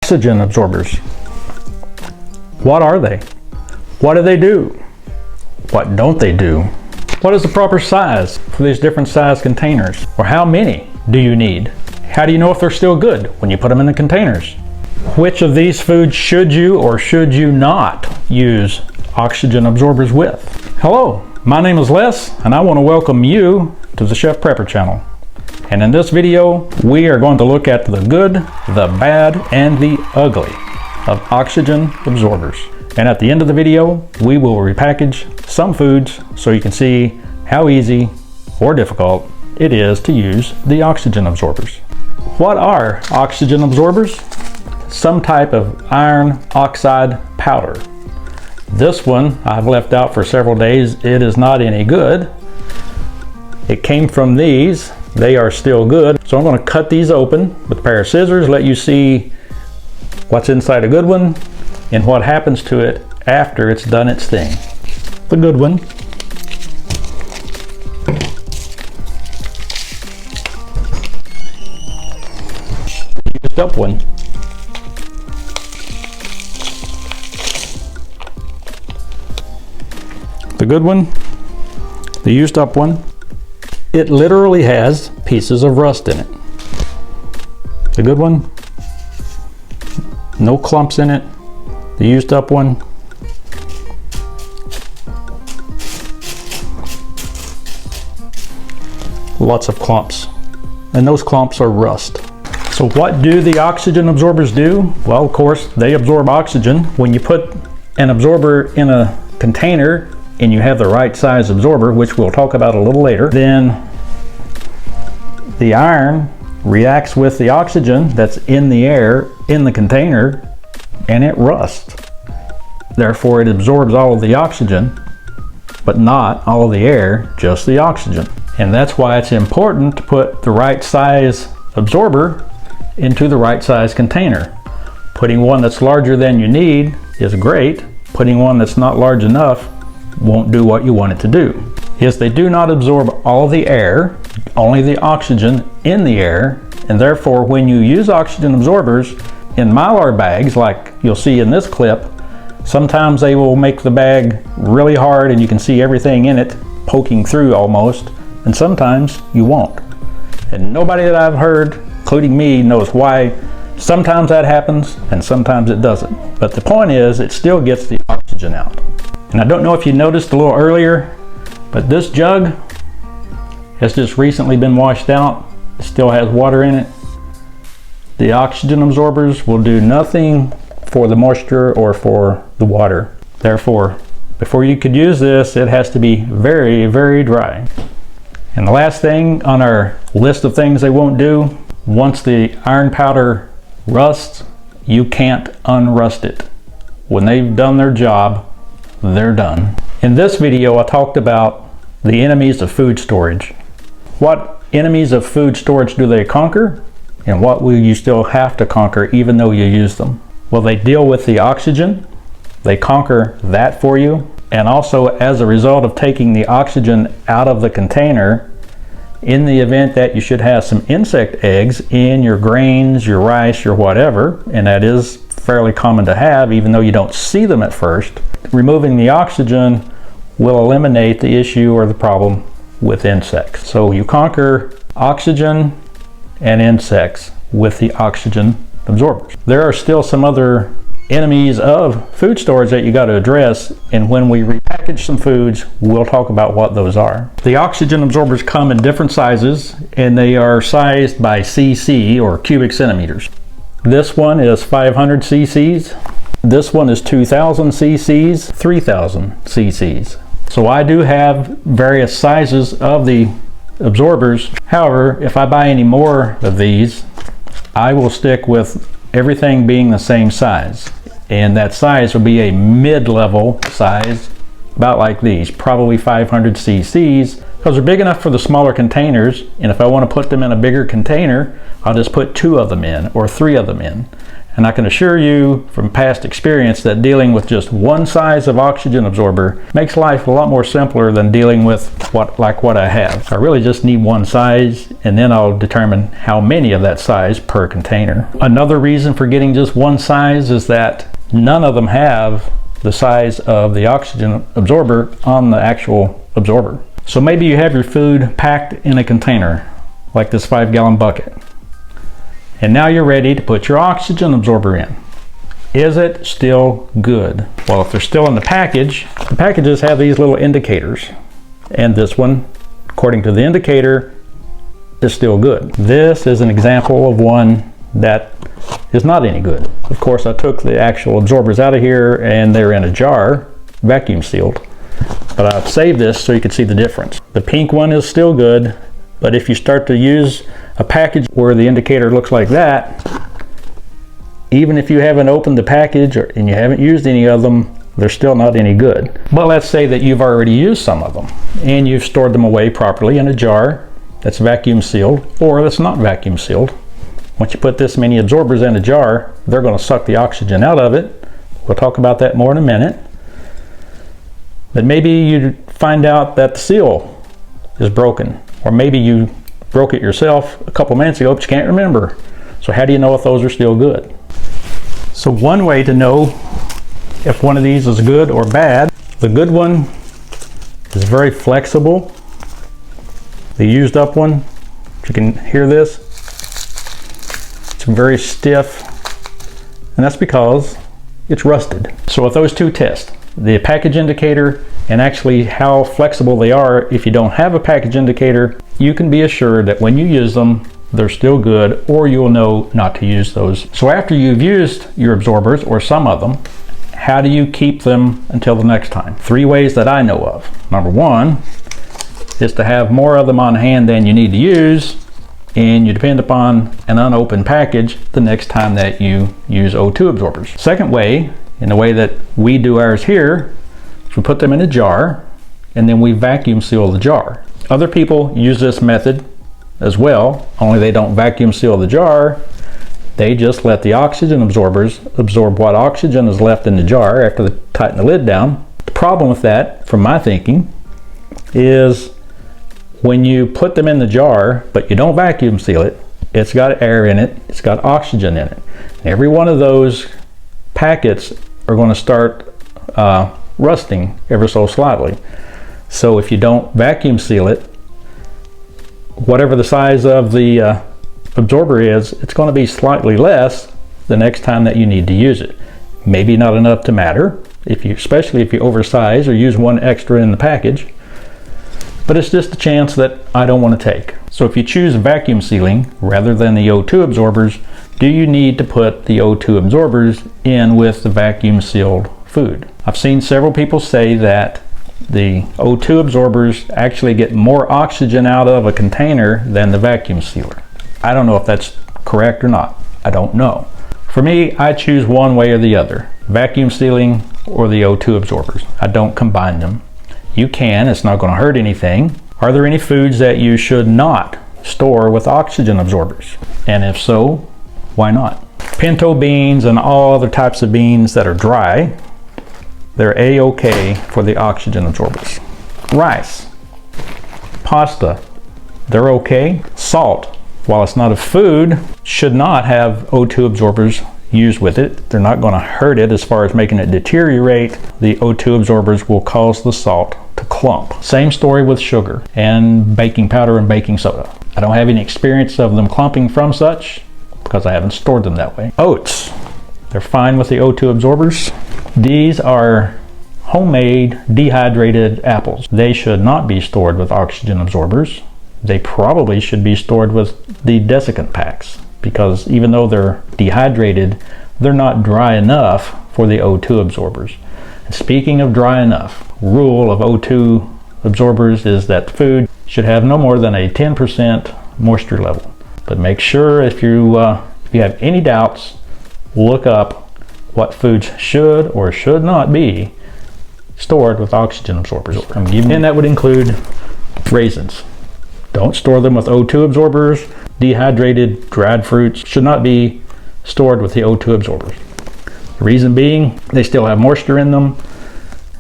Oxygen absorbers. What are they? What do they do? What don't they do? What is the proper size for these different size containers? Or how many do you need? How do you know if they're still good when you put them in the containers? Which of these foods should you or should you not use oxygen absorbers with? Hello, my name is Les and I want to welcome you to the Chef Prepper channel. And in this video, we are going to look at the good, the bad, and the ugly of oxygen absorbers. And at the end of the video, we will repackage some foods so you can see how easy or difficult it is to use the oxygen absorbers. What are oxygen absorbers? Some type of iron oxide powder. This one I've left out for several days. It is not any good. It came from these. They are still good. So I'm going to cut these open with a pair of scissors, let you see what's inside a good one and what happens to it after it's done its thing. The good one. Used up one. The good one, the used up one. It literally has pieces of rust in it. The good one, no clumps in it. The used up one, lots of clumps. And those clumps are rust. So what do the oxygen absorbers do? Well, of course, they absorb oxygen. When you put an absorber in a container and you have the right size absorber, which we'll talk about a little later, then the iron reacts with the oxygen that's in the air in the container and it rusts. Therefore, it absorbs all of the oxygen, but not all of the air, just the oxygen. And that's why it's important to put the right size absorber into the right size container. Putting one that's larger than you need is great. Putting one that's not large enough won't do what you want it to do. Yes, they do not absorb all the air, only the oxygen in the air, and therefore when you use oxygen absorbers in Mylar bags, like you'll see in this clip, sometimes they will make the bag really hard and you can see everything in it poking through almost, and sometimes you won't. And nobody that I've heard, including me, knows why sometimes that happens and sometimes it doesn't. But the point is, it still gets the oxygen out. And I don't know if you noticed a little earlier, but this jug has just recently been washed out. It still has water in it. The oxygen absorbers will do nothing for the moisture or for the water. Therefore, before you could use this, it has to be very, very dry. And the last thing on our list of things they won't do, once the iron powder rusts, you can't unrust it. When they've done their job, they're done. In this video, I talked about the enemies of food storage. What enemies of food storage do they conquer? And what will you still have to conquer even though you use them? Well, they deal with the oxygen. They conquer that for you. And also, as a result of taking the oxygen out of the container, in the event that you should have some insect eggs in your grains, your rice, your whatever, and that is fairly common to have even though you don't see them at first, removing the oxygen will eliminate the issue or the problem with insects. So you conquer oxygen and insects with the oxygen absorbers. There are still some other enemies of food storage that you got to address, and when we repackage some foods, we'll talk about what those are. The oxygen absorbers come in different sizes and they are sized by cc or cubic centimeters. This one is 500 cc's. This one is 2000 cc's, 3000 cc's. So I do have various sizes of the absorbers. However, if I buy any more of these, I will stick with everything being the same size. And that size will be a mid-level size, about like these, probably 500 cc's, because they're big enough for the smaller containers. And if I want to put them in a bigger container, I'll just put 2 of them in or 3 of them in. And I can assure you from past experience that dealing with just one size of oxygen absorber makes life a lot more simpler than dealing with what I have. I really just need one size, and then I'll determine how many of that size per container. Another reason for getting just one size is that none of them have the size of the oxygen absorber on the actual absorber. So maybe you have your food packed in a container, like this 5-gallon bucket. And now you're ready to put your oxygen absorber in. Is it still good? Well, if they're still in the packages have these little indicators. And this one, according to the indicator, is still good. This is an example of one that is not any good. Of course, I took the actual absorbers out of here and they're in a jar, vacuum sealed. But I've saved this so you can see the difference. The pink one is still good, but if you start to use a package where the indicator looks like that, even if you haven't opened the package and you haven't used any of them, they're still not any good. But let's say that you've already used some of them and you've stored them away properly in a jar that's vacuum sealed or that's not vacuum sealed. Once you put this many absorbers in a jar, they're going to suck the oxygen out of it. We'll talk about that more in a minute. But maybe you find out that the seal is broken, or maybe you broke it yourself a couple minutes ago but you can't remember. So how do you know if those are still good? So one way to know if one of these is good or bad, the good one is very flexible. The used up one, if you can hear this, it's very stiff, and that's because it's rusted. So with those two tests, the package indicator and actually how flexible they are, if you don't have a package indicator, you can be assured that when you use them, they're still good, or you'll know not to use those. So after you've used your absorbers, or some of them, how do you keep them until the next time? 3 ways that I know of. Number 1 is to have more of them on hand than you need to use, and you depend upon an unopened package the next time that you use O2 absorbers. Second way, in the way that we do ours here, is we put them in a jar and then we vacuum seal the jar. Other people use this method as well, only they don't vacuum seal the jar. They just let the oxygen absorbers absorb what oxygen is left in the jar after they tighten the lid down. The problem with that, from my thinking, is when you put them in the jar but you don't vacuum seal it, it's got air in it, it's got oxygen in it. Every one of those packets are going to start rusting ever so slightly. So if you don't vacuum seal it, whatever the size of the absorber is, it's going to be slightly less the next time that you need to use it. Maybe not enough to matter, especially if you oversize or use one extra in the package, but it's just a chance that I don't want to take. So if you choose vacuum sealing rather than the O2 absorbers, do you need to put the O2 absorbers in with the vacuum sealed food? I've seen several people say that the O2 absorbers actually get more oxygen out of a container than the vacuum sealer. I don't know if that's correct or not. I don't know. For me, I choose one way or the other, vacuum sealing or the O2 absorbers. I don't combine them. You can, it's not going to hurt anything. Are there any foods that you should not store with oxygen absorbers? And if so, why not? Pinto beans and all other types of beans that are dry, they're A-OK for the oxygen absorbers. Rice, pasta, they're okay. Salt, while it's not a food, should not have O2 absorbers used with it. They're not going to hurt it as far as making it deteriorate. The O2 absorbers will cause the salt to clump. Same story with sugar and baking powder and baking soda. I don't have any experience of them clumping from such because I haven't stored them that way. Oats, they're fine with the O2 absorbers. These are homemade dehydrated apples. They should not be stored with oxygen absorbers. They probably should be stored with the desiccant packs, because even though they're dehydrated, they're not dry enough for the O2 absorbers. And speaking of dry enough, rule of O2 absorbers is that food should have no more than a 10% moisture level. But make sure if you have any doubts, look up what foods should or should not be stored with oxygen absorbers. And that would include raisins. Don't store them with O2 absorbers. Dehydrated dried fruits should not be stored with the O2 absorbers. The reason being, they still have moisture in them,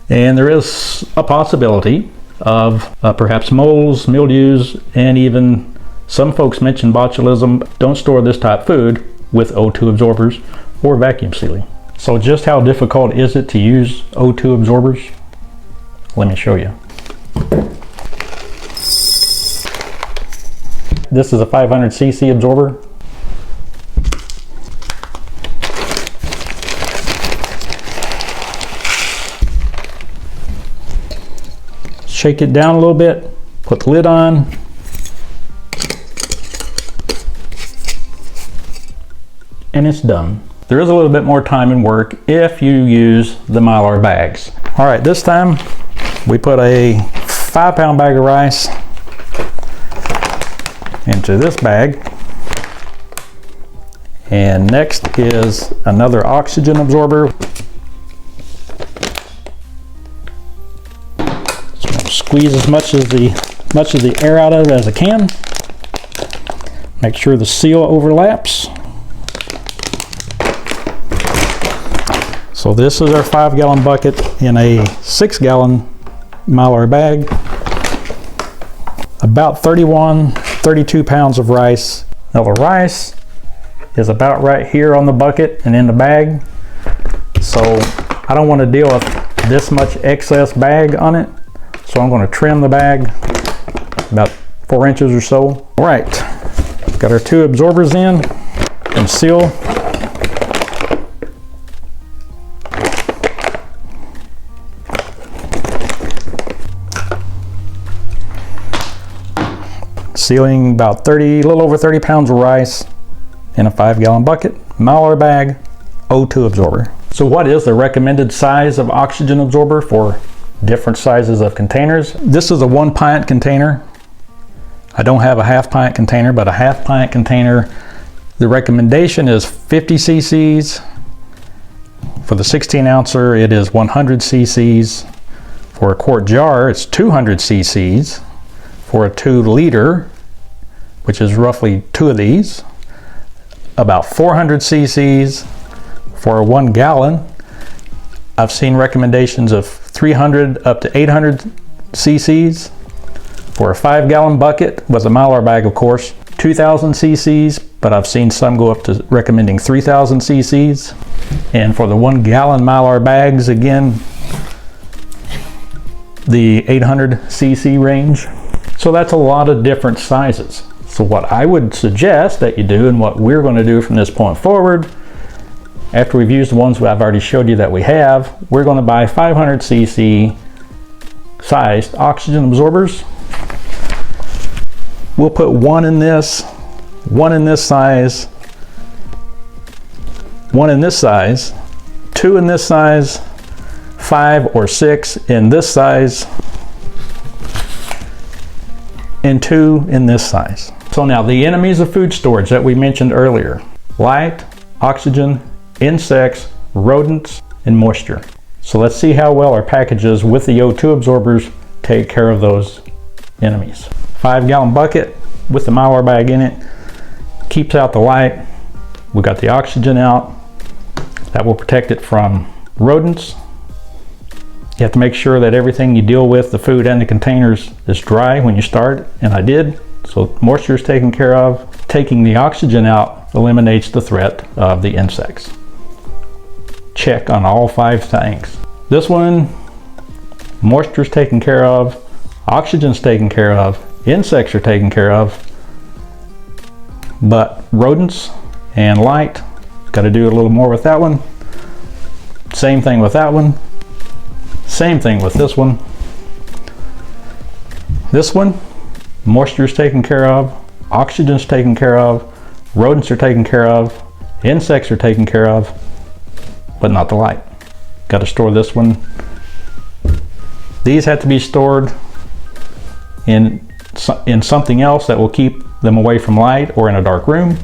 and there is a possibility of perhaps molds, mildews, and even some folks mention botulism. Don't store this type of food with O2 absorbers or vacuum sealing. So just how difficult is it to use O2 absorbers? Let me show you. This is a 500cc absorber. Shake it down a little bit, put the lid on, and it's done. There is a little bit more time and work if you use the Mylar bags. All right, this time we put a 5-pound bag of rice into this bag. And next is another oxygen absorber. Squeeze as much of the air out of it as I can. Make sure the seal overlaps. So this is our 5-gallon bucket in a 6-gallon Mylar bag. About 32 pounds of rice. Now the rice is about right here on the bucket and in the bag. So I don't want to deal with this much excess bag on it. So I'm going to trim the bag about 4 inches or so. All right, got our 2 absorbers in and seal. Sealing about a little over 30 pounds of rice in a 5-gallon bucket, Mylar bag, O2 absorber. So what is the recommended size of oxygen absorber for different sizes of containers? This is a 1-pint container. I don't have a half-pint container, but a half-pint container, the recommendation is 50 cc's. For the 16-ouncer, it is 100 cc's. For a quart jar, it's 200 cc's. For a 2-liter, which is roughly 2 of these, about 400 cc's. For a 1 gallon, I've seen recommendations of 300 up to 800 cc's. For a 5-gallon bucket with a Mylar bag, of course, 2,000 cc's, but I've seen some go up to recommending 3,000 cc's. And for the 1 gallon Mylar bags, again, the 800 cc range. So that's a lot of different sizes. So what I would suggest that you do, and what we're going to do from this point forward, after we've used the ones I've already showed you that we have, we're going to buy 500 cc sized oxygen absorbers. We'll put 1 in this, 1 in this size, 1 in this size, 2 in this size, 5 or 6 in this size, and 2 in this size. So now the enemies of food storage that we mentioned earlier: light, oxygen, insects, rodents, and moisture. So let's see how well our packages with the O2 absorbers take care of those enemies. 5-gallon bucket with the Mylar bag in it keeps out the light. We got the oxygen out. That will protect it from rodents. You have to make sure that everything you deal with, the food and the containers, is dry when you start, and I did. So moisture is taken care of. Taking the oxygen out eliminates the threat of the insects. Check on all 5 tanks. This one, moisture is taken care of, oxygen's taken care of, insects are taken care of, but rodents and light, got to do a little more with that one. Same thing with that one. Same thing with this one. This one, moisture is taken care of, oxygen's taken care of, rodents are taken care of, insects are taken care of, but not the light. Got to store this one. These have to be stored in something else that will keep them away from light, or in a dark room.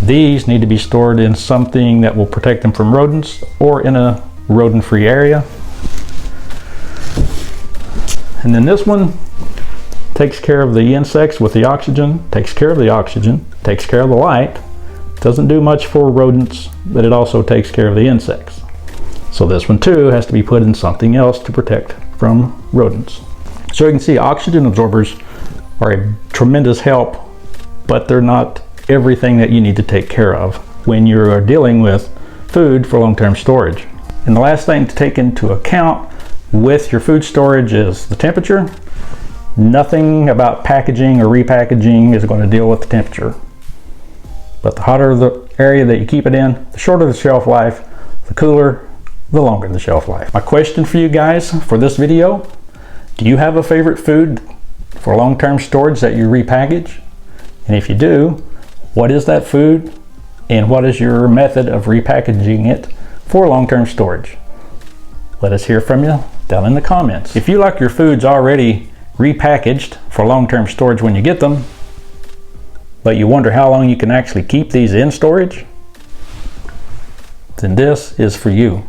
These need to be stored in something that will protect them from rodents, or in a rodent-free area. And then this one takes care of the insects with the oxygen, takes care of the oxygen, takes care of the light, Doesn't do much for rodents, but it also takes care of the insects. So this one too has to be put in something else to protect from rodents. So you can see oxygen absorbers are a tremendous help, but they're not everything that you need to take care of when you are dealing with food for long-term storage. And the last thing to take into account with your food storage is the temperature. Nothing about packaging or repackaging is going to deal with the temperature. But the hotter the area that you keep it in, the shorter the shelf life, the cooler, the longer the shelf life. My question for you guys for this video, do you have a favorite food for long-term storage that you repackage? And if you do, what is that food and what is your method of repackaging it for long-term storage? Let us hear from you down in the comments. If you like your foods already repackaged for long-term storage when you get them, but you wonder how long you can actually keep these in storage, then this is for you.